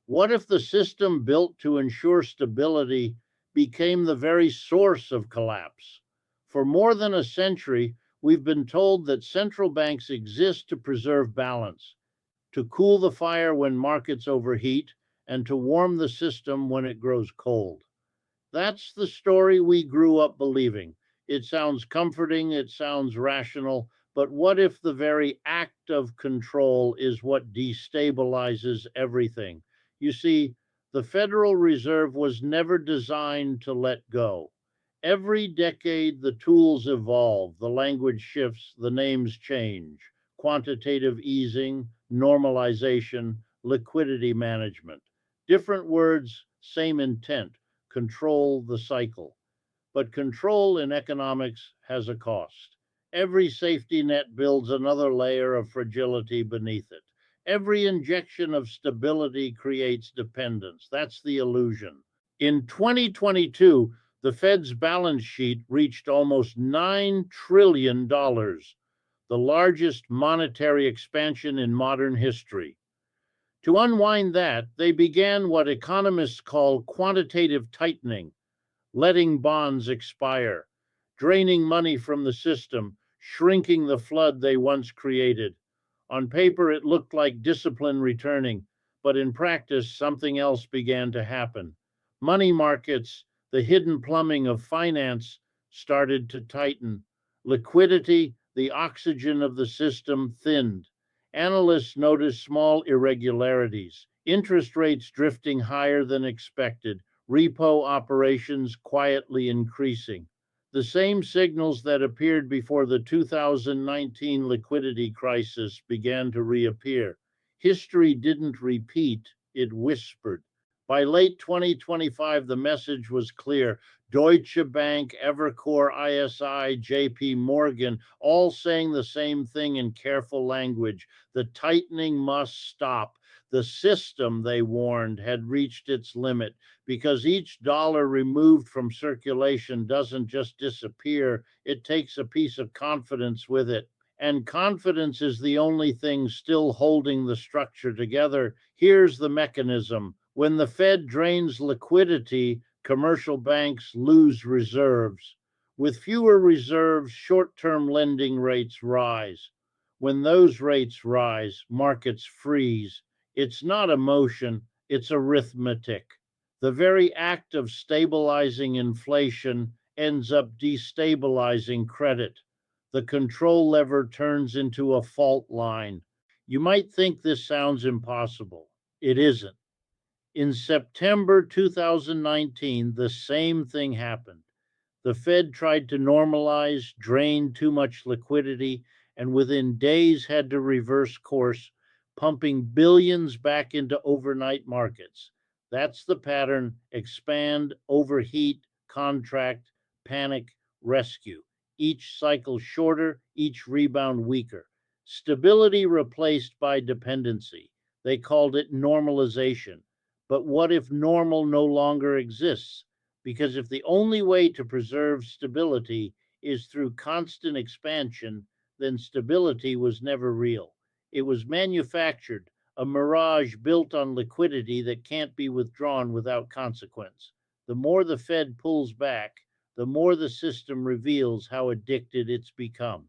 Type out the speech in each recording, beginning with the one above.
What if the system built to ensure stability became the very source of collapse? For more than a century, we've been told that central banks exist to preserve balance, to cool the fire when markets overheat, and to warm the system when it grows cold. That's the story we grew up believing. It sounds comforting, it sounds rational, but what if the very act of control is what destabilizes everything? You see, the Federal Reserve was never designed to let go. Every decade, the tools evolve, the language shifts, the names change. Quantitative easing, normalization, liquidity management. Different words, same intent: control the cycle. But control in economics has a cost. Every safety net builds another layer of fragility beneath it. Every injection of stability creates dependence. That's the illusion. In 2022, the Fed's balance sheet reached almost $9 trillion, the largest monetary expansion in modern history. To unwind that, they began what economists call quantitative tightening, letting bonds expire, draining money from the system, shrinking the flood they once created. On paper, it looked like discipline returning, but in practice, something else began to happen. Money markets, the hidden plumbing of finance, started to tighten. Liquidity, the oxygen of the system, thinned. Analysts noticed small irregularities, interest rates drifting higher than expected, repo operations quietly increasing. The same signals that appeared before the 2019 liquidity crisis began to reappear. History didn't repeat, it whispered. By late 2025, the message was clear. Deutsche Bank, Evercore, ISI, JP Morgan, all saying the same thing in careful language. The tightening must stop. The system, they warned, had reached its limit because each dollar removed from circulation doesn't just disappear, it takes a piece of confidence with it. And confidence is the only thing still holding the structure together. Here's the mechanism: when the Fed drains liquidity, commercial banks lose reserves. With fewer reserves, short term lending rates rise. When those rates rise, markets freeze. It's not emotion, it's arithmetic. The very act of stabilizing inflation ends up destabilizing credit. The control lever turns into a fault line. You might think this sounds impossible. It isn't. In September 2019, the same thing happened. The Fed tried to normalize, drain too much liquidity, and within days had to reverse course, pumping billions back into overnight markets. That's the pattern: expand, overheat, contract, panic, rescue. Each cycle shorter, each rebound weaker. Stability replaced by dependency. They called it normalization. But what if normal no longer exists? Because if the only way to preserve stability is through constant expansion, then stability was never real. It was manufactured, a mirage built on liquidity that can't be withdrawn without consequence. The more the Fed pulls back, the more the system reveals how addicted it's become.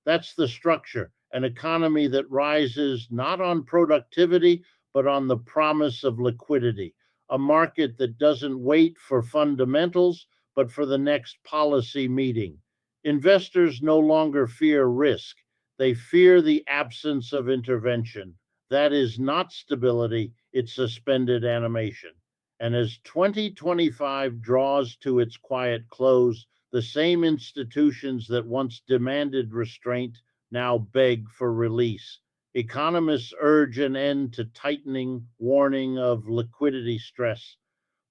That's the structure: an economy that rises not on productivity, but on the promise of liquidity, a market that doesn't wait for fundamentals, but for the next policy meeting. Investors no longer fear risk, they fear the absence of intervention. That is not stability, it's suspended animation. And as 2025 draws to its quiet close, the same institutions that once demanded restraint now beg for release. Economists urge an end to tightening, warning of liquidity stress.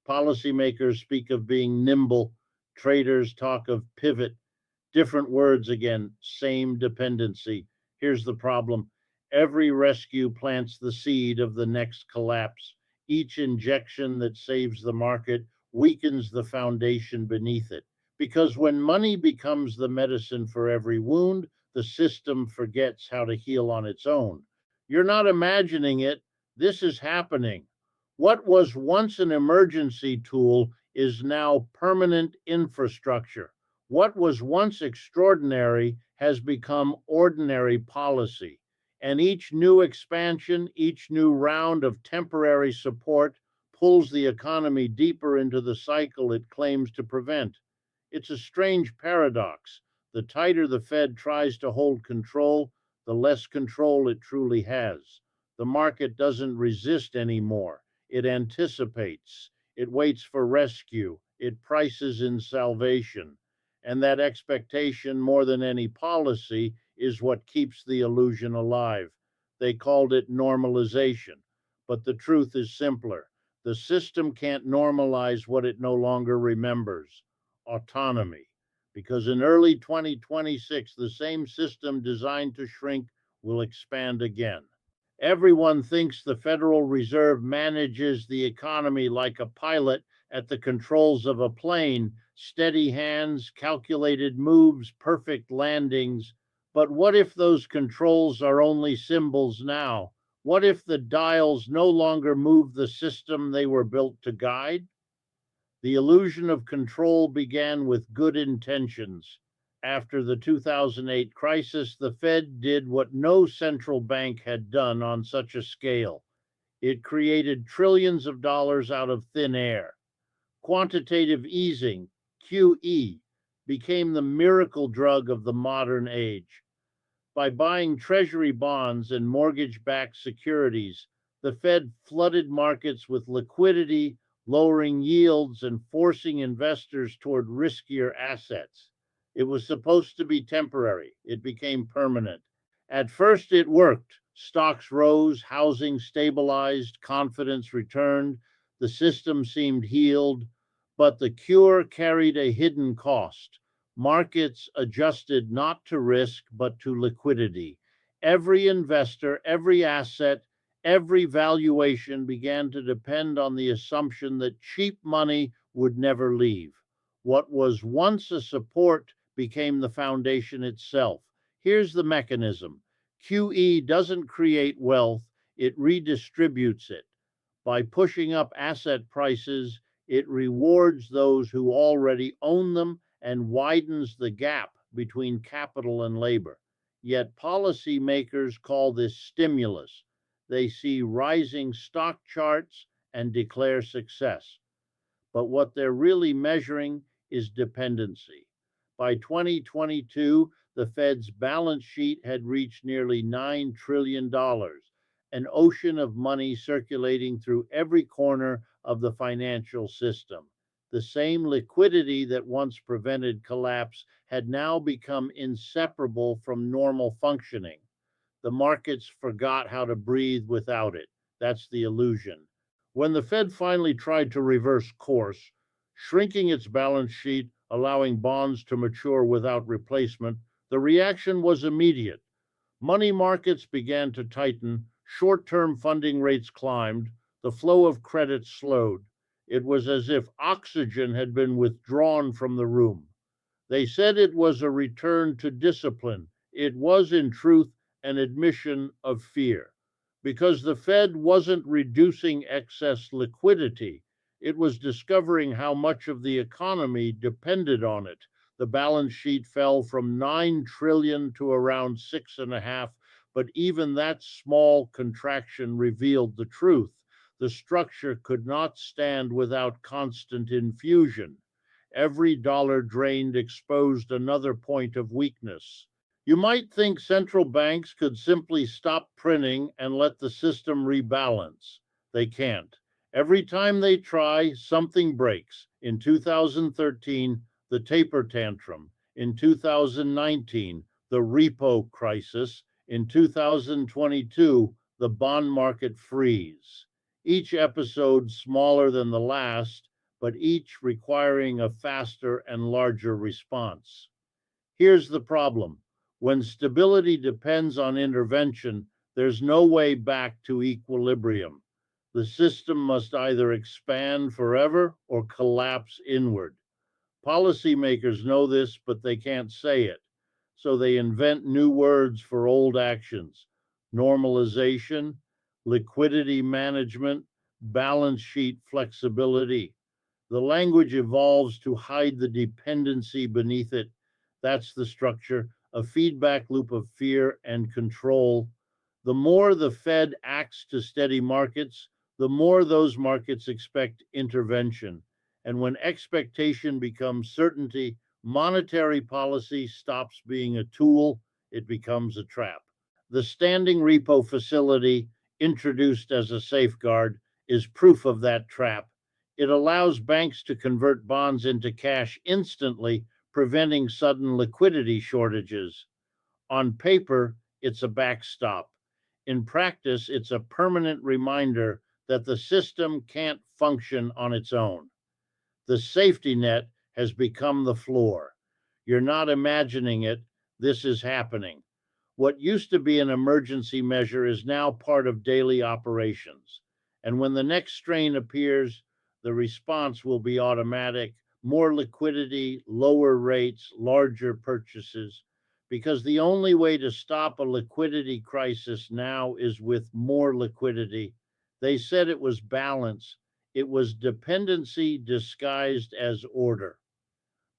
Policymakers speak of being nimble. Traders talk of pivot. Different words again, same dependency. Here's the problem: every rescue plants the seed of the next collapse. Each injection that saves the market weakens the foundation beneath it. Because when money becomes the medicine for every wound, the system forgets how to heal on its own. You're not imagining it, this is happening. What was once an emergency tool is now permanent infrastructure. What was once extraordinary has become ordinary policy. And each new expansion, each new round of temporary support pulls the economy deeper into the cycle it claims to prevent. It's a strange paradox. The tighter the Fed tries to hold control, the less control it truly has. The market doesn't resist anymore. It anticipates. It waits for rescue. It prices in salvation. And that expectation, more than any policy, is what keeps the illusion alive. They called it normalization. But the truth is simpler. The system can't normalize what it no longer remembers: autonomy. Because in early 2026, the same system designed to shrink will expand again. Everyone thinks the Federal Reserve manages the economy like a pilot at the controls of a plane: steady hands, calculated moves, perfect landings. But what if those controls are only symbols now? What if the dials no longer move the system they were built to guide? The illusion of control began with good intentions. After the 2008 crisis, the Fed did what no central bank had done on such a scale. It created trillions of dollars out of thin air. Quantitative easing, QE, became the miracle drug of the modern age. By buying treasury bonds and mortgage backed securities, the Fed flooded markets with liquidity, lowering yields and forcing investors toward riskier assets. It was supposed to be temporary. It became permanent. At first, it worked. Stocks rose, housing stabilized, confidence returned, the system seemed healed, but the cure carried a hidden cost. Markets adjusted not to risk, but to liquidity. Every investor, every asset, every valuation began to depend on the assumption that cheap money would never leave. What was once a support became the foundation itself. Here's the mechanism: QE doesn't create wealth, it redistributes it. By pushing up asset prices, it rewards those who already own them and widens the gap between capital and labor. Yet policymakers call this stimulus. They see rising stock charts and declare success. But what they're really measuring is dependency. By 2022, the Fed's balance sheet had reached nearly $9 trillion, an ocean of money circulating through every corner of the financial system. The same liquidity that once prevented collapse had now become inseparable from normal functioning. The markets forgot how to breathe without it. That's the illusion. When the Fed finally tried to reverse course, shrinking its balance sheet, allowing bonds to mature without replacement, the reaction was immediate. Money markets began to tighten, short-term funding rates climbed, the flow of credit slowed. It was as if oxygen had been withdrawn from the room. They said it was a return to discipline. It was, in truth, an admission of fear. Because the Fed wasn't reducing excess liquidity, it was discovering how much of the economy depended on it. The balance sheet fell from 9 trillion to around 6.5, but even that small contraction revealed the truth. The structure could not stand without constant infusion. Every dollar drained exposed another point of weakness. You might think central banks could simply stop printing and let the system rebalance. They can't. Every time they try, something breaks. In 2013, the taper tantrum. In 2019, the repo crisis. In 2022, the bond market freeze. Each episode smaller than the last, but each requiring a faster and larger response. Here's the problem: when stability depends on intervention, there's no way back to equilibrium. The system must either expand forever or collapse inward. Policymakers know this, but they can't say it. So they invent new words for old actions: normalization, liquidity management, balance sheet flexibility. The language evolves to hide the dependency beneath it. That's the structure, a feedback loop of fear and control. The more the Fed acts to steady markets, the more those markets expect intervention. And when expectation becomes certainty, monetary policy stops being a tool, it becomes a trap. The standing repo facility, introduced as a safeguard, is proof of that trap. It allows banks to convert bonds into cash instantly, preventing sudden liquidity shortages. On paper, it's a backstop. In practice, it's a permanent reminder that the system can't function on its own. The safety net has become the floor. You're not imagining it, this is happening. What used to be an emergency measure is now part of daily operations. And when the next strain appears, the response will be automatic: more liquidity, lower rates, larger purchases. Because the only way to stop a liquidity crisis now is with more liquidity. They said it was balance. It was dependency disguised as order.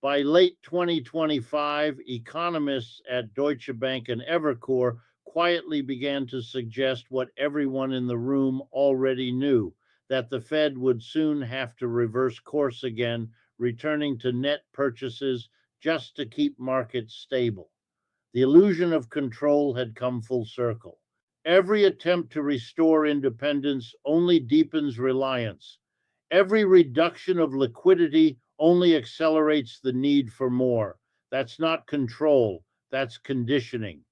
By late 2025, economists at Deutsche Bank and Evercore quietly began to suggest what everyone in the room already knew: that the Fed would soon have to reverse course again, returning to net purchases just to keep markets stable. The illusion of control had come full circle. Every attempt to restore independence only deepens reliance. Every reduction of liquidity only accelerates the need for more. That's not control, that's conditioning.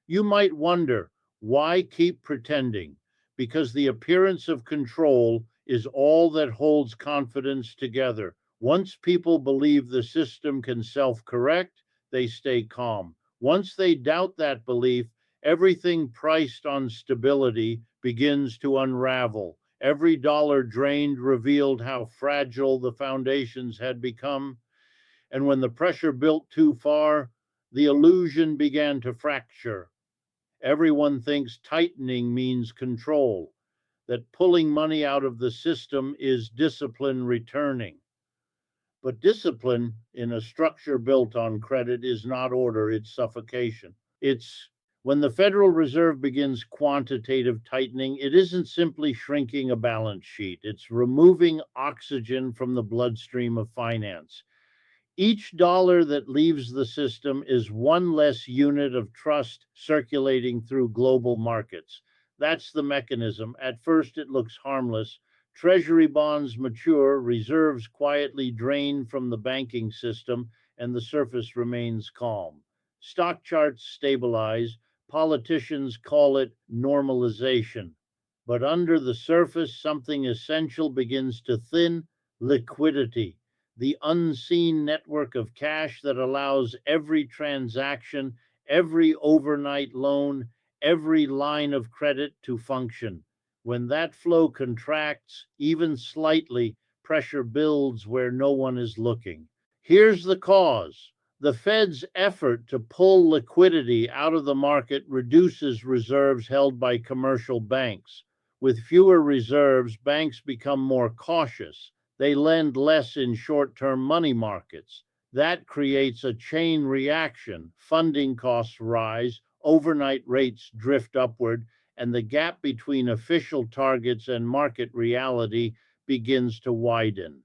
You might wonder, why keep pretending? Because the appearance of control is all that holds confidence together. Once people believe the system can self correct, they stay calm. Once they doubt that belief, everything priced on stability begins to unravel. Every dollar drained revealed how fragile the foundations had become. And when the pressure built too far, the illusion began to fracture. Everyone thinks tightening means control, that pulling money out of the system is discipline returning. But discipline in a structure built on credit is not order, it's suffocation. It's when the Federal Reserve begins quantitative tightening, it isn't simply shrinking a balance sheet, it's removing oxygen from the bloodstream of finance. Each dollar that leaves the system is one less unit of trust circulating through global markets. That's the mechanism. At first, it looks harmless. Treasury bonds mature, reserves quietly drain from the banking system, and the surface remains calm. Stock charts stabilize. Politicians call it normalization. But under the surface, something essential begins to thin: liquidity, the unseen network of cash that allows every transaction, every overnight loan, every line of credit to function. When that flow contracts, even slightly, pressure builds where no one is looking. Here's the cause: the Fed's effort to pull liquidity out of the market reduces reserves held by commercial banks. With fewer reserves, banks become more cautious. They lend less in short term money markets. That creates a chain reaction. Funding costs rise, overnight rates drift upward, and the gap between official targets and market reality begins to widen.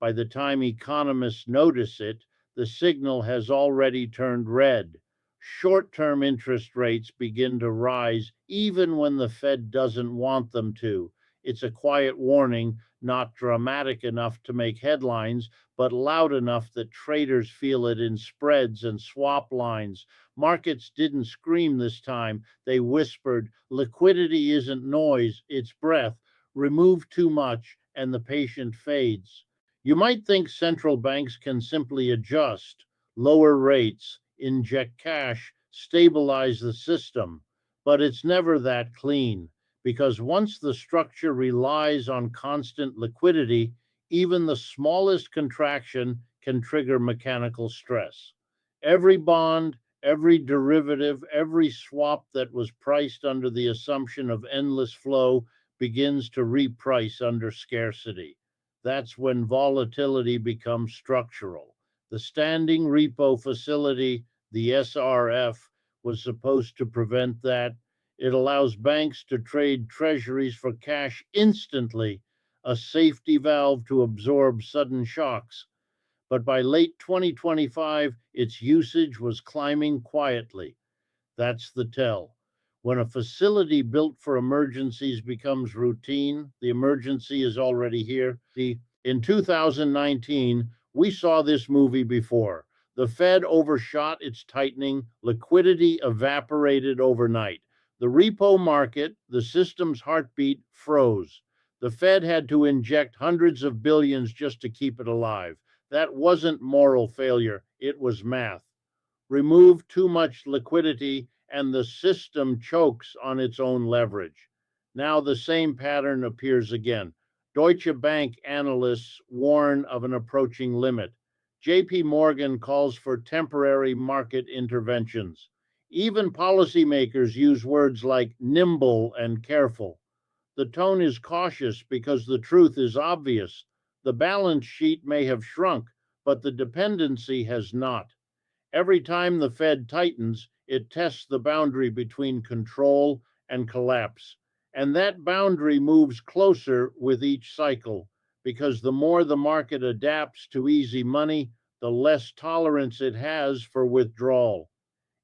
By the time economists notice it, the signal has already turned red. Short term interest rates begin to rise even when the Fed doesn't want them to. It's a quiet warning, not dramatic enough to make headlines, but loud enough that traders feel it in spreads and swap lines. Markets didn't scream this time, they whispered: liquidity isn't noise, it's breath. Remove too much, and the patient fades. You might think central banks can simply adjust, lower rates, inject cash, stabilize the system, but it's never that clean. Because once the structure relies on constant liquidity, even the smallest contraction can trigger mechanical stress. Every bond, every derivative, every swap that was priced under the assumption of endless flow begins to reprice under scarcity. That's when volatility becomes structural. The standing repo facility, the SRF, was supposed to prevent that. It allows banks to trade treasuries for cash instantly, a safety valve to absorb sudden shocks. But by late 2025, its usage was climbing quietly. That's the tell. When a facility built for emergencies becomes routine, the emergency is already here. In 2019, we saw this movie before. The Fed overshot its tightening, liquidity evaporated overnight. The repo market, the system's heartbeat, froze. The Fed had to inject hundreds of billions just to keep it alive. That wasn't moral failure, it was math. Remove too much liquidity, and the system chokes on its own leverage. Now the same pattern appears again. Deutsche Bank analysts warn of an approaching limit. JP Morgan calls for temporary market interventions. Even policymakers use words like nimble and careful. The tone is cautious because the truth is obvious. The balance sheet may have shrunk, but the dependency has not. Every time the Fed tightens, it tests the boundary between control and collapse. And that boundary moves closer with each cycle, because the more the market adapts to easy money, the less tolerance it has for withdrawal.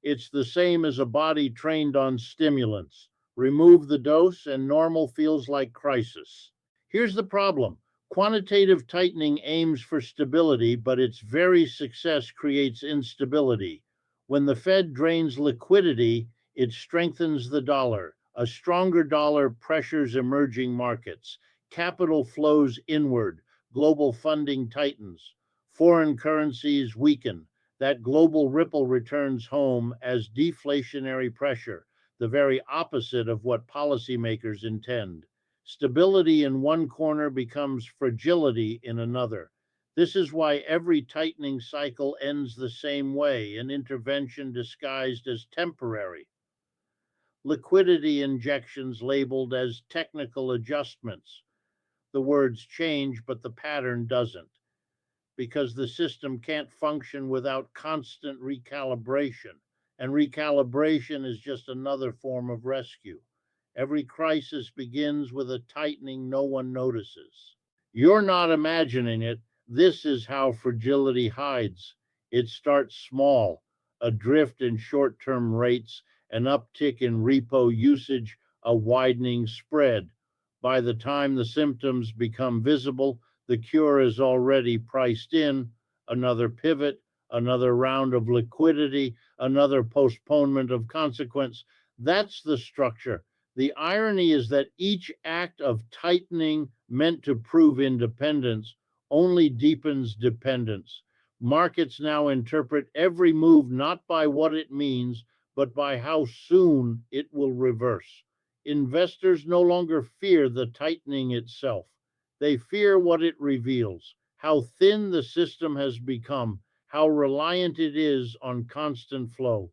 It's the same as a body trained on stimulants. Remove the dose, and normal feels like crisis. Here's the problem. Quantitative tightening aims for stability, but its very success creates instability. When the Fed drains liquidity, it strengthens the dollar. A stronger dollar pressures emerging markets. Capital flows inward. Global funding tightens. Foreign currencies weaken. That global ripple returns home as deflationary pressure, the very opposite of what policymakers intend. Stability in one corner becomes fragility in another. This is why every tightening cycle ends the same way, an intervention disguised as temporary. Liquidity injections labeled as technical adjustments. The words change, but the pattern doesn't, because the system can't function without constant recalibration. And recalibration is just another form of rescue. Every crisis begins with a tightening no one notices. You're not imagining it. This is how fragility hides. It starts small, a drift in short term rates, an uptick in repo usage, a widening spread. By the time the symptoms become visible, the cure is already priced in. Another pivot, another round of liquidity, another postponement of consequence. That's the structure. The irony is that each act of tightening meant to prove independence only deepens dependence. Markets now interpret every move not by what it means, but by how soon it will reverse. Investors no longer fear the tightening itself. They fear what it reveals, how thin the system has become, how reliant it is on constant flow.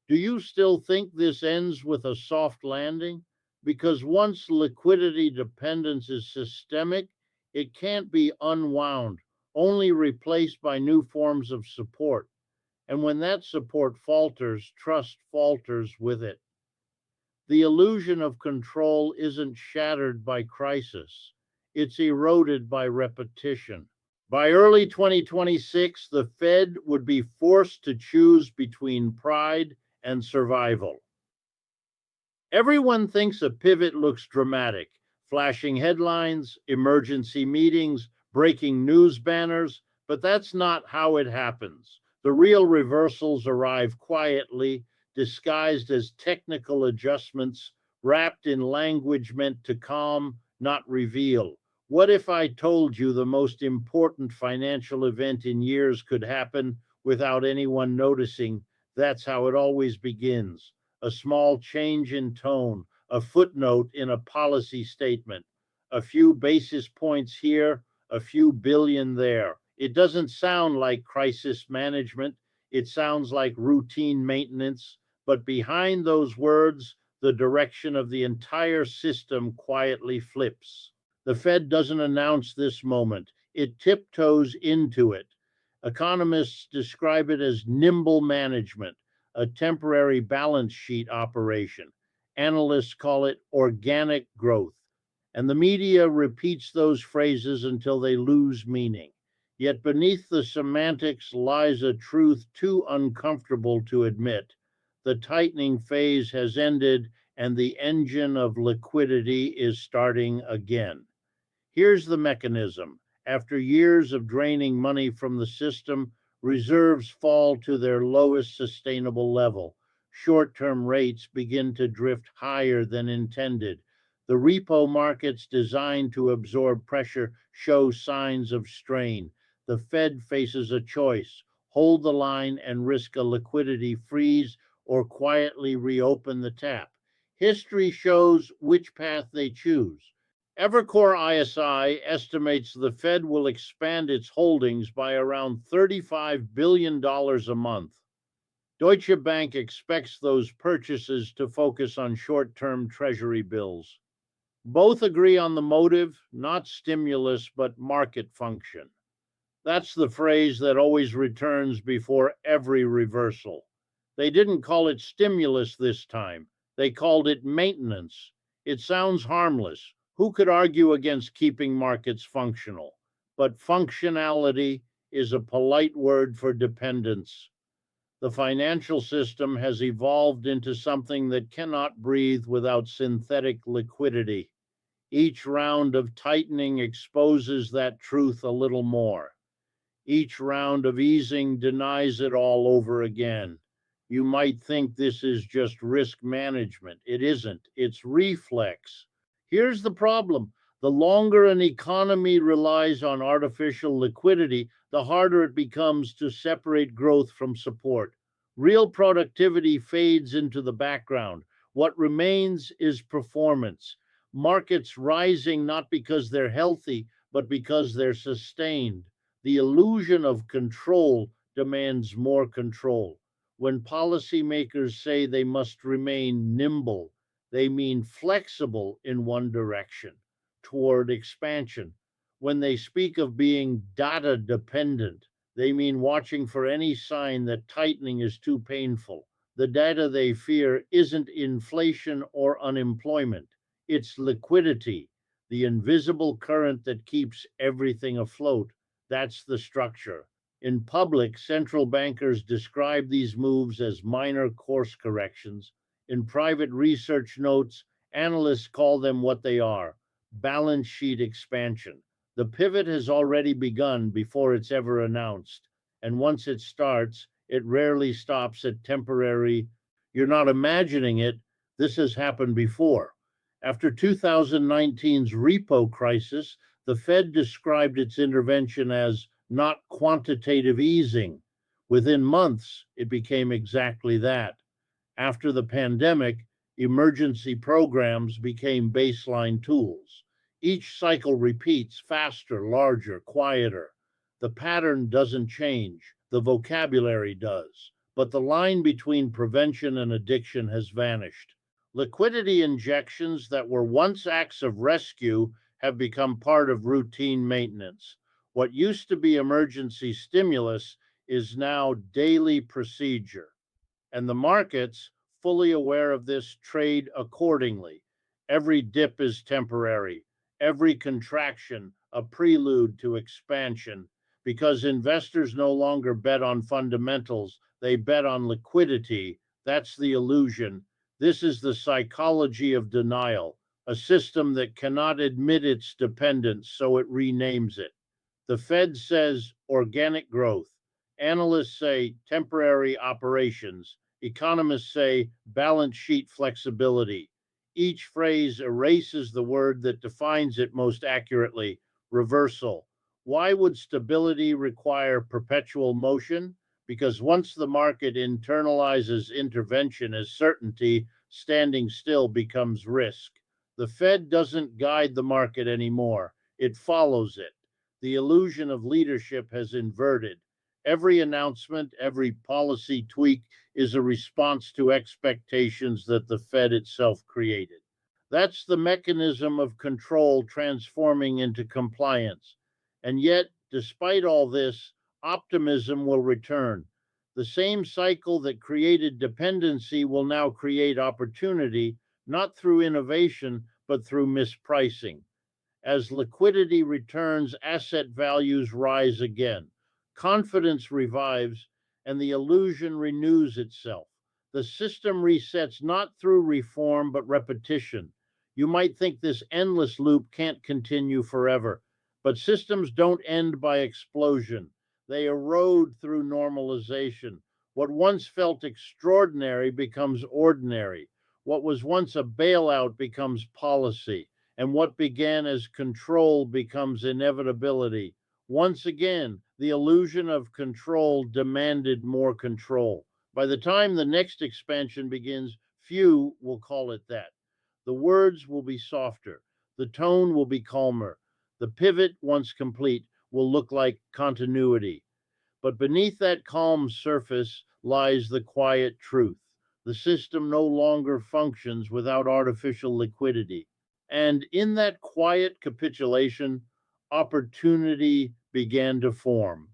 Do you still think this ends with a soft landing? Because once liquidity dependence is systemic, it can't be unwound, only replaced by new forms of support. And when that support falters, trust falters with it. The illusion of control isn't shattered by crisis, it's eroded by repetition. By early 2026, the Fed would be forced to choose between pride and survival. Everyone thinks a pivot looks dramatic, flashing headlines, emergency meetings, breaking news banners, but that's not how it happens. The real reversals arrive quietly, disguised as technical adjustments, wrapped in language meant to calm, not reveal. What if I told you the most important financial event in years could happen without anyone noticing? That's how it always begins. A small change in tone, a footnote in a policy statement, a few basis points here, a few billion there. It doesn't sound like crisis management, it sounds like routine maintenance, but behind those words, the direction of the entire system quietly flips. The Fed doesn't announce this moment, it tiptoes into it. Economists describe it as nimble management, a temporary balance sheet operation. Analysts call it organic growth. And the media repeats those phrases until they lose meaning. Yet beneath the semantics lies a truth too uncomfortable to admit. The tightening phase has ended, and the engine of liquidity is starting again. Here's the mechanism. After years of draining money from the system, reserves fall to their lowest sustainable level. Short-term rates begin to drift higher than intended. The repo markets designed to absorb pressure show signs of strain. The Fed faces a choice: hold the line and risk a liquidity freeze, or quietly reopen the tap. History shows which path they choose. Evercore ISI estimates the Fed will expand its holdings by around $35 billion a month. Deutsche Bank expects those purchases to focus on short-term treasury bills. Both agree on the motive, not stimulus, but market function. That's the phrase that always returns before every reversal. They didn't call it stimulus this time. They called it maintenance. It sounds harmless. Who could argue against keeping markets functional? But functionality is a polite word for dependence. The financial system has evolved into something that cannot breathe without synthetic liquidity. Each round of tightening exposes that truth a little more. Each round of easing denies it all over again. You might think this is just risk management. It isn't, it's reflex. Here's the problem: the longer an economy relies on artificial liquidity, the harder it becomes to separate growth from support. Real productivity fades into the background. What remains is performance. Markets rising not because they're healthy, but because they're sustained. The illusion of control demands more control. When policymakers say they must remain nimble, they mean flexible in one direction, toward expansion. When they speak of being data dependent, they mean watching for any sign that tightening is too painful. The data they fear isn't inflation or unemployment, it's liquidity, the invisible current that keeps everything afloat. That's the structure. In public, central bankers describe these moves as minor course corrections. In private research notes, analysts call them what they are: balance sheet expansion. The pivot has already begun before it's ever announced. And once it starts, it rarely stops at temporary. You're not imagining it. This has happened before. After 2019's repo crisis, the Fed described its intervention as not quantitative easing. Within months, it became exactly that. After the pandemic, emergency programs became baseline tools. Each cycle repeats: faster, larger, quieter. The pattern doesn't change, the vocabulary does. But the line between prevention and addiction has vanished. Liquidity injections that were once acts of rescue have become part of routine maintenance. What used to be emergency stimulus is now daily procedure. And the markets, fully aware of this, trade accordingly. Every dip is temporary, every contraction a prelude to expansion, because investors no longer bet on fundamentals, they bet on liquidity. That's the illusion. This is the psychology of denial, a system that cannot admit its dependence, so it renames it. The Fed says organic growth. Analysts say temporary operations. Economists say balance sheet flexibility. Each phrase erases the word that defines it most accurately: reversal. Why would stability require perpetual motion? Because once the market internalizes intervention as certainty, standing still becomes risk. The Fed doesn't guide the market anymore, it follows it. The illusion of leadership has inverted. Every announcement, every policy tweak is a response to expectations that the Fed itself created. That's the mechanism of control transforming into compliance. And yet, despite all this, optimism will return. The same cycle that created dependency will now create opportunity, not through innovation, but through mispricing. As liquidity returns, asset values rise again. Confidence revives, and the illusion renews itself. The system resets not through reform, but repetition. You might think this endless loop can't continue forever, but systems don't end by explosion. They erode through normalization. What once felt extraordinary becomes ordinary. What was once a bailout becomes policy, and what began as control becomes inevitability. Once again, the illusion of control demanded more control. By the time the next expansion begins, few will call it that. The words will be softer, the tone will be calmer. The pivot, once complete, will look like continuity. But beneath that calm surface lies the quiet truth. The system no longer functions without artificial liquidity. And in that quiet capitulation, opportunity began to form.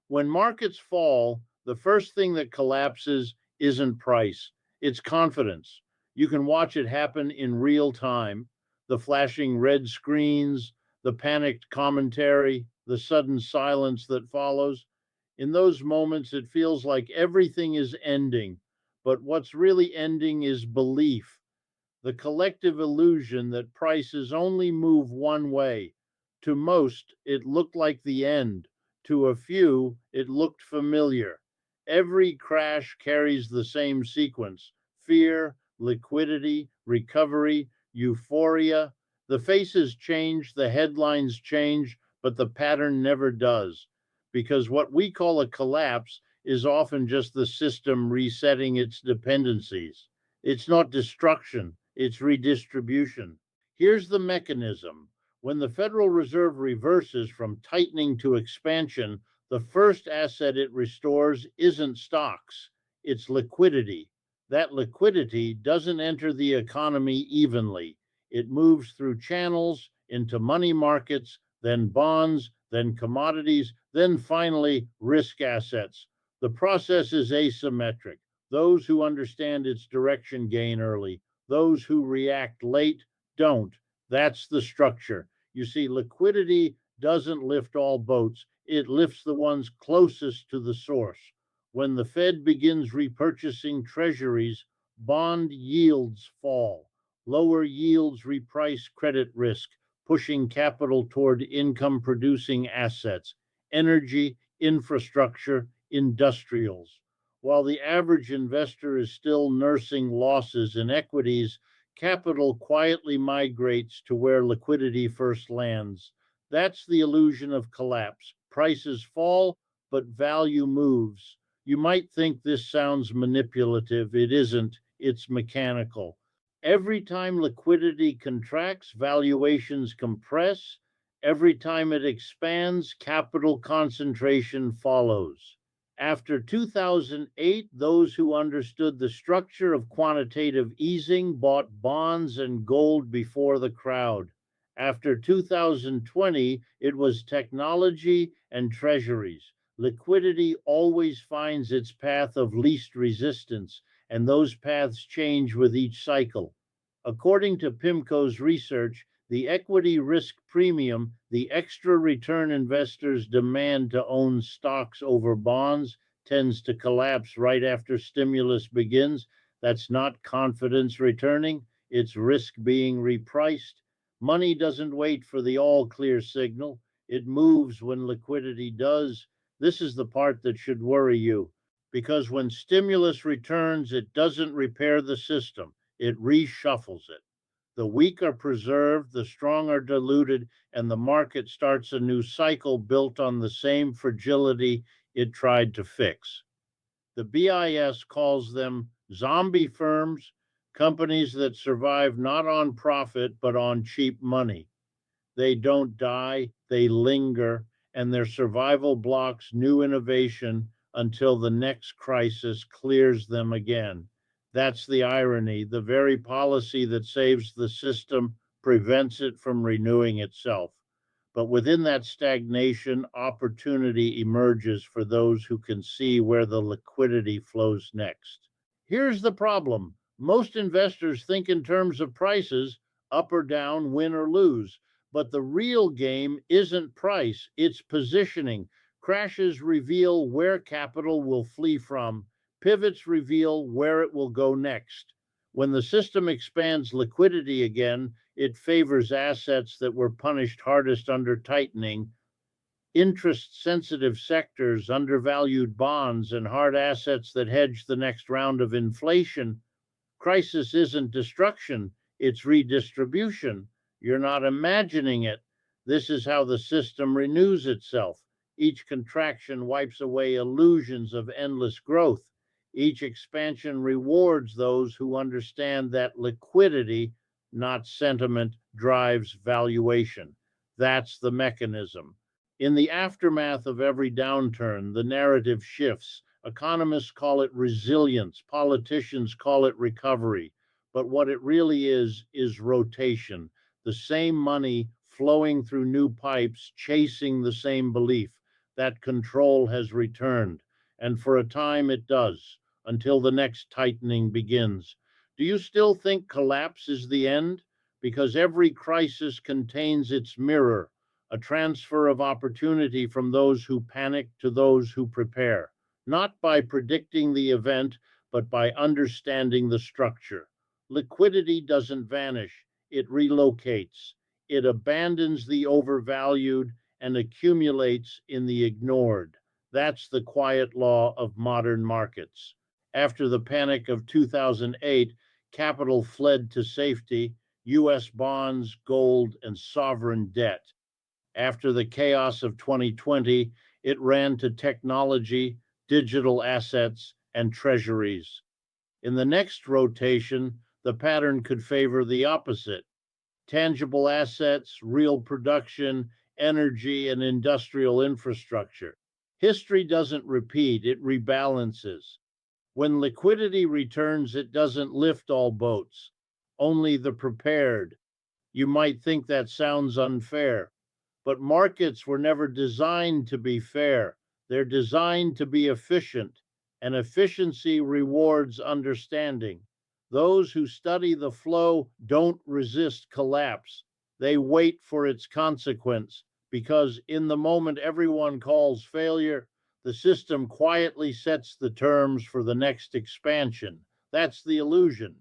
When markets fall, the first thing that collapses isn't price, it's confidence. You can watch it happen in real time, the flashing red screens, the panicked commentary, the sudden silence that follows. In those moments, it feels like everything is ending, but what's really ending is belief, the collective illusion that prices only move one way. To most, it looked like the end. To a few, it looked familiar. Every crash carries the same sequence: fear, liquidity, recovery, euphoria. The faces change, the headlines change, but the pattern never does. Because what we call a collapse is often just the system resetting its dependencies. It's not destruction, it's redistribution. Here's the mechanism. When the Federal Reserve reverses from tightening to expansion, the first asset it restores isn't stocks, it's liquidity. That liquidity doesn't enter the economy evenly. It moves through channels into money markets, then bonds, then commodities, then finally risk assets. The process is asymmetric. Those who understand its direction gain early. Those who react late don't. That's the structure. You see, liquidity doesn't lift all boats, it lifts the ones closest to the source. When the Fed begins repurchasing treasuries, bond yields fall. Lower yields reprice credit risk, pushing capital toward income producing assets, energy, infrastructure, industrials. While the average investor is still nursing losses in equities, capital quietly migrates to where liquidity first lands. That's the illusion of collapse. Prices fall, but value moves. You might think this sounds manipulative. It isn't, it's mechanical. Every time liquidity contracts, valuations compress. Every time it expands, capital concentration follows. After 2008, those who understood the structure of quantitative easing bought bonds and gold before the crowd. After 2020, it was technology and treasuries. Liquidity always finds its path of least resistance, and those paths change with each cycle. According to PIMCO's research, the equity risk premium, the extra return investors demand to own stocks over bonds, tends to collapse right after stimulus begins. That's not confidence returning, it's risk being repriced. Money doesn't wait for the all clear signal, it moves when liquidity does. This is the part that should worry you, because when stimulus returns, it doesn't repair the system, it reshuffles it. The weak are preserved, the strong are diluted, and the market starts a new cycle built on the same fragility it tried to fix. The BIS calls them zombie firms, companies that survive not on profit but on cheap money. They don't die, they linger, and their survival blocks new innovation until the next crisis clears them again. That's the irony. The very policy that saves the system prevents it from renewing itself. But within that stagnation, opportunity emerges for those who can see where the liquidity flows next. Here's the problem: most investors think in terms of prices, up or down, win or lose. But the real game isn't price, it's positioning. Crashes reveal where capital will flee from, pivots reveal where it will go next. When the system expands liquidity again, it favors assets that were punished hardest under tightening: interest sensitive sectors, undervalued bonds, and hard assets that hedge the next round of inflation. Crisis isn't destruction, it's redistribution. You're not imagining it. This is how the system renews itself. Each contraction wipes away illusions of endless growth. Each expansion rewards those who understand that liquidity, not sentiment, drives valuation. That's the mechanism. In the aftermath of every downturn, the narrative shifts. Economists call it resilience, politicians call it recovery. But what it really is rotation. The same money flowing through new pipes, chasing the same belief that control has returned. And for a time it does, until the next tightening begins. Do you still think collapse is the end? Because every crisis contains its mirror, a transfer of opportunity from those who panic to those who prepare, not by predicting the event, but by understanding the structure. Liquidity doesn't vanish, it relocates. It abandons the overvalued and accumulates in the ignored. That's the quiet law of modern markets. After the panic of 2008, capital fled to safety: US bonds, gold, and sovereign debt. After the chaos of 2020, it ran to technology, digital assets, and treasuries. In the next rotation, the pattern could favor the opposite: tangible assets, real production, energy, and industrial infrastructure. History doesn't repeat, it rebalances. When liquidity returns, it doesn't lift all boats, only the prepared. You might think that sounds unfair, but markets were never designed to be fair. They're designed to be efficient, and efficiency rewards understanding. Those who study the flow don't resist collapse. They wait for its consequence, because in the moment everyone calls failure, the system quietly sets the terms for the next expansion. That's the illusion.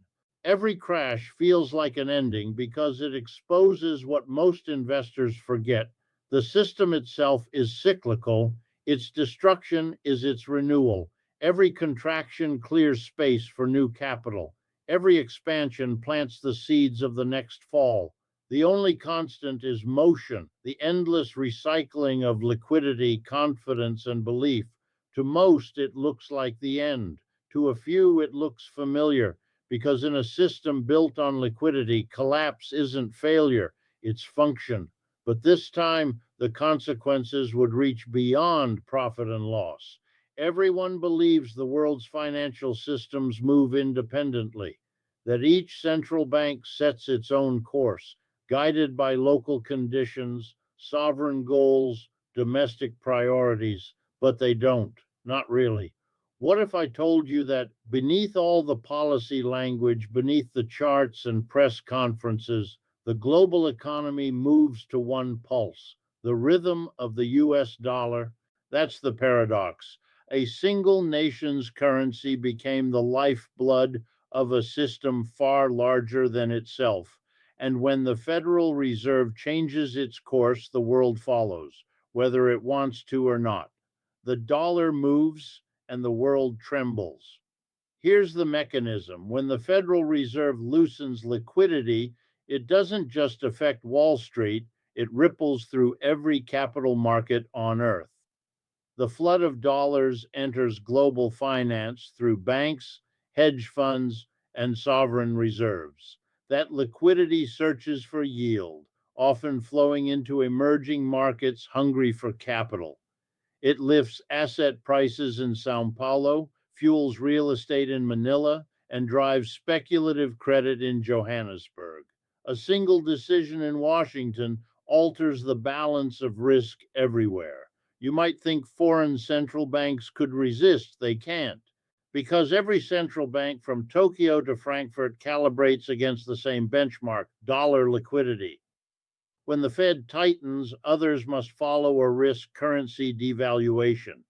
Every crash feels like an ending because it exposes what most investors forget: the system itself is cyclical, its destruction is its renewal. Every contraction clears space for new capital. Every expansion plants the seeds of the next fall. The only constant is motion, the endless recycling of liquidity, confidence, and belief. To most, it looks like the end. To a few, it looks familiar, because in a system built on liquidity, collapse isn't failure, it's function. But this time, the consequences would reach beyond profit and loss. Everyone believes the world's financial systems move independently, that each central bank sets its own course, guided by local conditions, sovereign goals, domestic priorities, but they don't, not really. What if I told you that beneath all the policy language, beneath the charts and press conferences, the global economy moves to one pulse: the rhythm of the US dollar? That's the paradox. A single nation's currency became the lifeblood of a system far larger than itself. And when the Federal Reserve changes its course, the world follows, whether it wants to or not. The dollar moves and the world trembles. Here's the mechanism: when the Federal Reserve loosens liquidity, it doesn't just affect Wall Street, it ripples through every capital market on earth. The flood of dollars enters global finance through banks, hedge funds, and sovereign reserves. That liquidity searches for yield. often flowing into emerging markets hungry for capital. It lifts asset prices in Sao Paulo, fuels real estate in Manila, and drives speculative credit in Johannesburg. A single decision in Washington alters the balance of risk everywhere. You might think foreign central banks could resist. They can't, because every central bank from Tokyo to Frankfurt calibrates against the same benchmark, dollar liquidity. When the Fed tightens, others must follow or risk currency devaluation.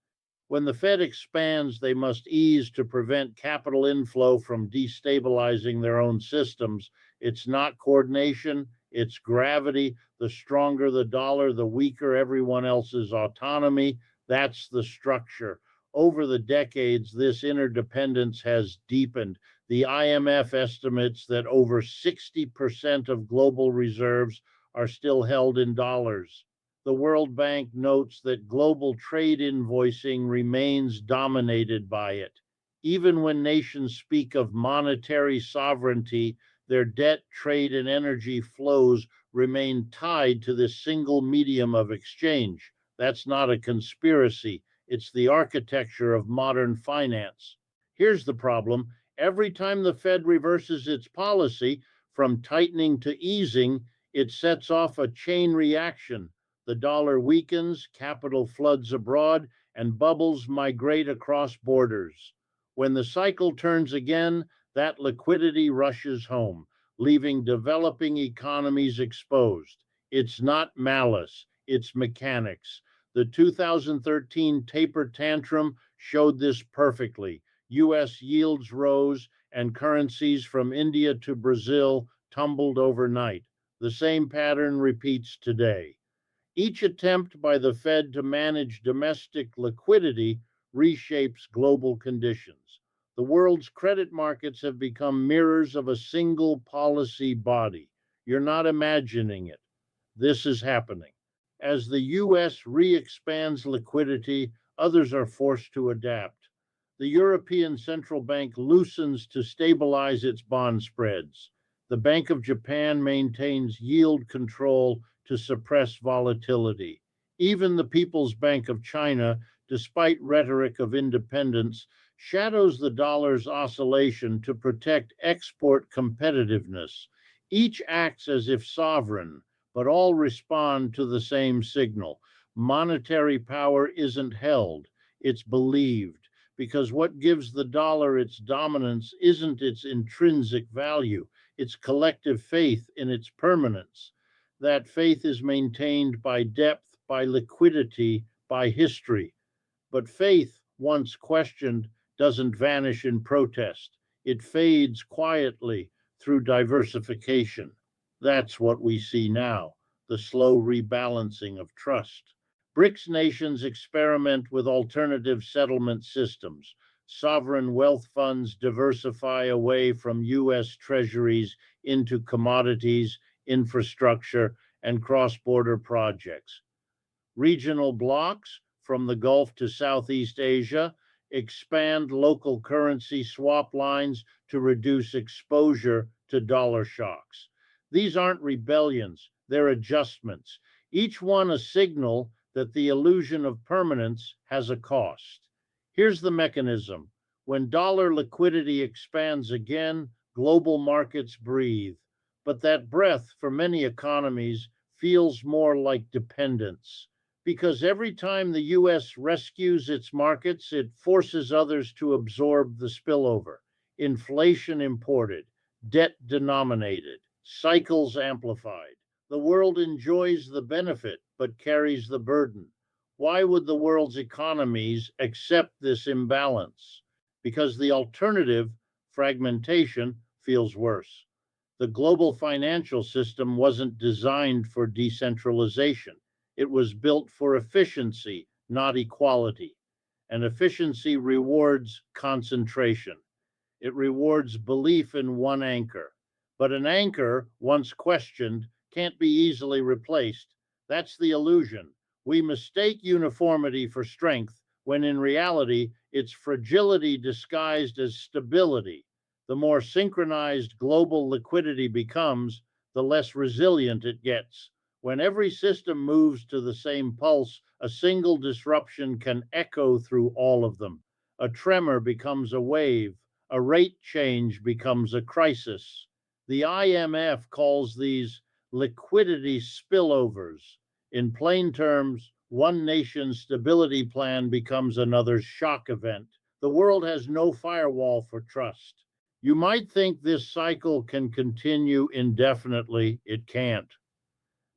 When the Fed expands, they must ease to prevent capital inflow from destabilizing their own systems. It's not coordination, it's gravity. The stronger the dollar, the weaker everyone else's autonomy. That's the structure. Over the decades, this interdependence has deepened. The IMF estimates that over 60% of global reserves are still held in dollars. The World Bank notes that global trade invoicing remains dominated by it. Even when nations speak of monetary sovereignty, their debt, trade, and energy flows remain tied to this single medium of exchange. That's not a conspiracy, it's the architecture of modern finance. Here's the problem: every time the Fed reverses its policy from tightening to easing, it sets off a chain reaction. The dollar weakens, capital floods abroad, and bubbles migrate across borders. When the cycle turns again, that liquidity rushes home, leaving developing economies exposed. It's not malice, it's mechanics. The 2013 taper tantrum showed this perfectly. US yields rose, and currencies from India to Brazil tumbled overnight. The same pattern repeats today. Each attempt by the Fed to manage domestic liquidity reshapes global conditions. The world's credit markets have become mirrors of a single policy body. You're not imagining it. This is happening. As the US re expands liquidity, others are forced to adapt. The European Central Bank loosens to stabilize its bond spreads. The Bank of Japan maintains yield control to suppress volatility. Even the People's Bank of China, despite rhetoric of independence, shadows the dollar's oscillation to protect export competitiveness. Each acts as if sovereign, but all respond to the same signal. Monetary power isn't held, it's believed, because what gives the dollar its dominance isn't its intrinsic value, it's collective faith in its permanence. That faith is maintained by depth, by liquidity, by history. But faith, once questioned, doesn't vanish in protest. It fades quietly through diversification. That's what we see now, the slow rebalancing of trust. BRICS nations experiment with alternative settlement systems. Sovereign wealth funds diversify away from US treasuries into commodities, infrastructure, and cross border projects. Regional blocs, from the Gulf to Southeast Asia, expand local currency swap lines to reduce exposure to dollar shocks. These aren't rebellions, they're adjustments, each one a signal that the illusion of permanence has a cost. Here's the mechanism: when dollar liquidity expands again, global markets breathe. But that breath, for many economies, feels more like dependence, because every time the US rescues its markets, it forces others to absorb the spillover. Inflation imported, debt denominated, cycles amplified. The world enjoys the benefit but carries the burden. Why would the world's economies accept this imbalance? Because the alternative, fragmentation, feels worse. The global financial system wasn't designed for decentralization. It was built for efficiency, not equality. And efficiency rewards concentration. It rewards belief in one anchor. But an anchor, once questioned, can't be easily replaced. That's the illusion. We mistake uniformity for strength when in reality it's fragility disguised as stability. The more synchronized global liquidity becomes, the less resilient it gets. When every system moves to the same pulse, a single disruption can echo through all of them. A tremor becomes a wave, a rate change becomes a crisis. The IMF calls these liquidity spillovers. In plain terms, one nation's stability plan becomes another's shock event. The world has no firewall for trust. You might think this cycle can continue indefinitely. It can't,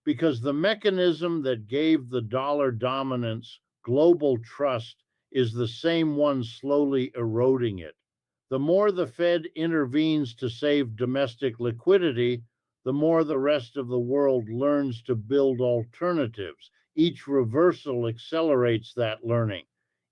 because the mechanism that gave the dollar dominance global trust is the same one slowly eroding it. The more the Fed intervenes to save domestic liquidity, the more the rest of the world learns to build alternatives. Each reversal accelerates that learning.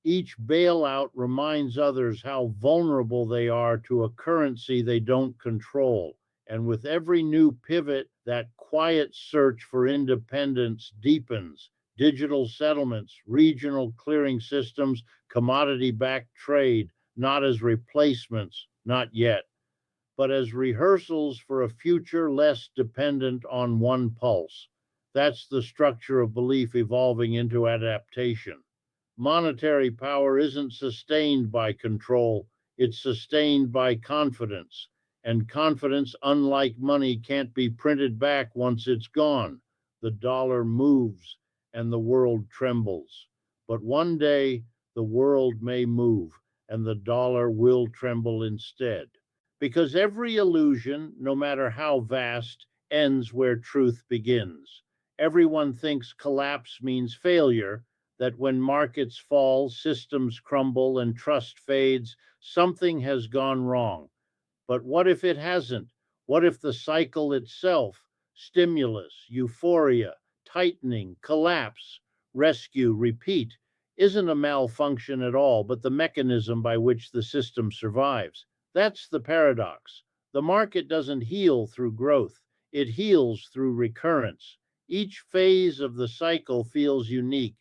Each bailout reminds others how vulnerable they are to a currency they don't control. And with every new pivot, that quiet search for independence deepens. Digital settlements, regional clearing systems, commodity backed trade, not as replacements, not yet, but as rehearsals for a future less dependent on one pulse. That's the structure of belief evolving into adaptation. Monetary power isn't sustained by control, it's sustained by confidence. And confidence, unlike money, can't be printed back once it's gone. The dollar moves and the world trembles. But one day, the world may move and the dollar will tremble instead. Because every illusion, no matter how vast, ends where truth begins. Everyone thinks collapse means failure, that when markets fall, systems crumble, and trust fades, something has gone wrong. But what if it hasn't? What if the cycle itself, stimulus, euphoria, tightening, collapse, rescue, repeat, isn't a malfunction at all, but the mechanism by which the system survives? That's the paradox. The market doesn't heal through growth, it heals through recurrence. Each phase of the cycle feels unique.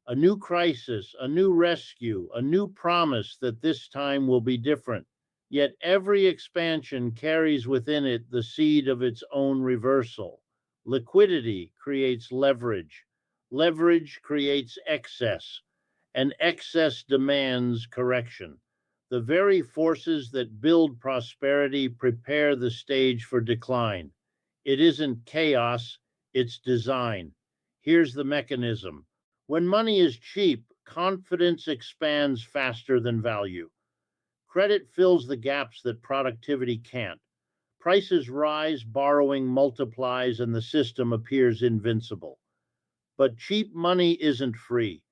A new crisis, a new rescue, a new promise that this time will be different. Yet every expansion carries within it the seed of its own reversal. Liquidity creates leverage. Leverage creates excess, and excess demands correction. The very forces that build prosperity prepare the stage for decline. It isn't chaos, it's design. Here's the mechanism. When money is cheap, confidence expands faster than value. Credit fills the gaps that productivity can't. Prices rise, borrowing multiplies, and the system appears invincible. But cheap money isn't free.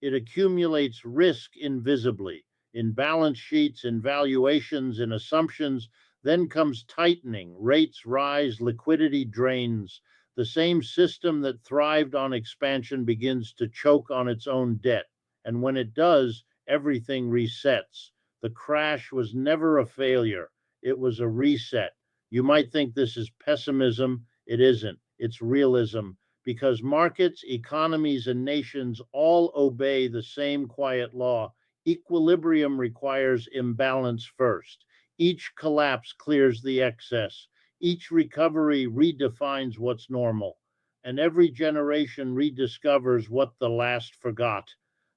It accumulates risk invisibly in balance sheets, in valuations, in assumptions. Then comes tightening. Rates rise, liquidity drains. The same system that thrived on expansion begins to choke on its own debt. And when it does, everything resets. The crash was never a failure, it was a reset. You might think this is pessimism. It isn't, it's realism, because markets, economies, and nations all obey the same quiet law. Equilibrium requires imbalance first. Each collapse clears the excess. Each recovery redefines what's normal. And every generation rediscovers what the last forgot.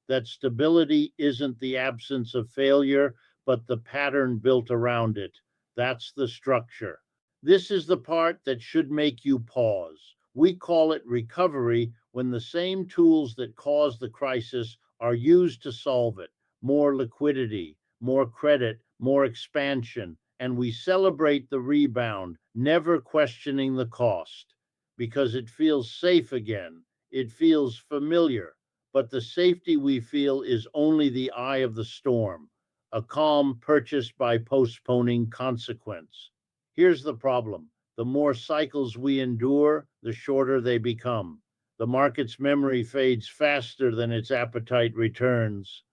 That stability isn't the absence of failure, but the pattern built around it. That's the structure. This is the part that should make you pause. We call it recovery when the same tools that caused the crisis are used to solve it. More liquidity, more credit, more expansion, and we celebrate the rebound, never questioning the cost, because it feels safe again. It feels familiar, but the safety we feel is only the eye of the storm, a calm purchased by postponing consequence. Here's the problem. The more cycles we endure, the shorter they become. The market's memory fades faster than its appetite returns.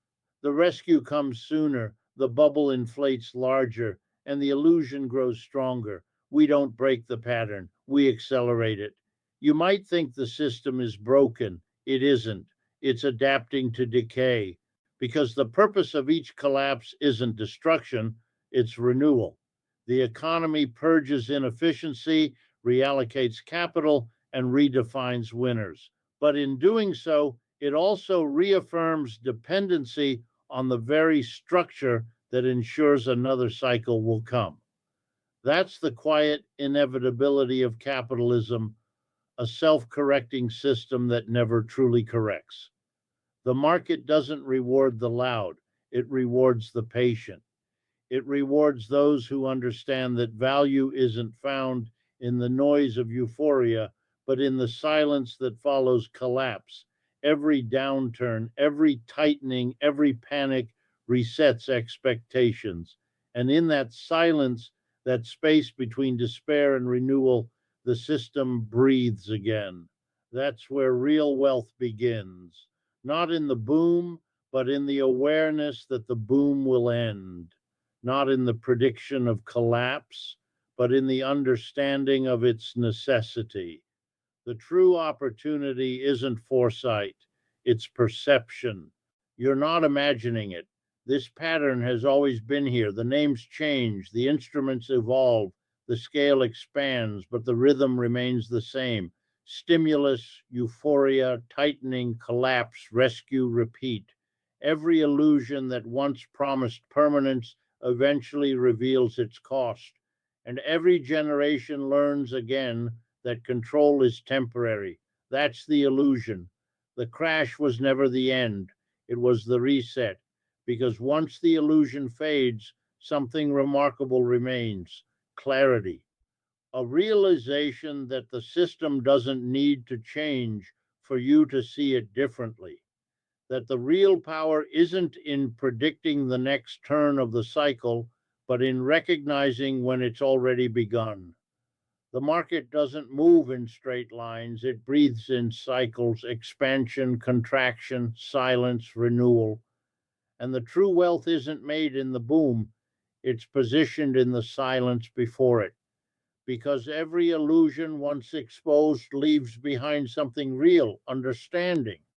The rescue comes sooner, the bubble inflates larger, and the illusion grows stronger. We don't break the pattern, we accelerate it. You might think the system is broken. It isn't. It's adapting to decay, because the purpose of each collapse isn't destruction, it's renewal. The economy purges inefficiency, reallocates capital, and redefines winners. But in doing so, it also reaffirms dependency on the very structure that ensures another cycle will come. That's the quiet inevitability of capitalism, a self correcting system that never truly corrects. The market doesn't reward the loud, it rewards the patient. It rewards those who understand that value isn't found in the noise of euphoria, but in the silence that follows collapse. Every downturn, every tightening, every panic resets expectations. And in that silence, that space between despair and renewal, the system breathes again. That's where real wealth begins, not in the boom, but in the awareness that the boom will end, not in the prediction of collapse, but in the understanding of its necessity. The true opportunity isn't foresight, it's perception. You're not imagining it. This pattern has always been here. The names change, the instruments evolve, the scale expands, but the rhythm remains the same. Stimulus, euphoria, tightening, collapse, rescue, repeat. Every illusion that once promised permanence eventually reveals its cost. And every generation learns again that control is temporary. That's the illusion. The crash was never the end, it was the reset. Because once the illusion fades, something remarkable remains: clarity. A realization that the system doesn't need to change for you to see it differently. That the real power isn't in predicting the next turn of the cycle, but in recognizing when it's already begun. The market doesn't move in straight lines, it breathes in cycles: expansion, contraction, silence, renewal. And the true wealth isn't made in the boom, it's positioned in the silence before it. Because every illusion, once exposed, leaves behind something real: understanding.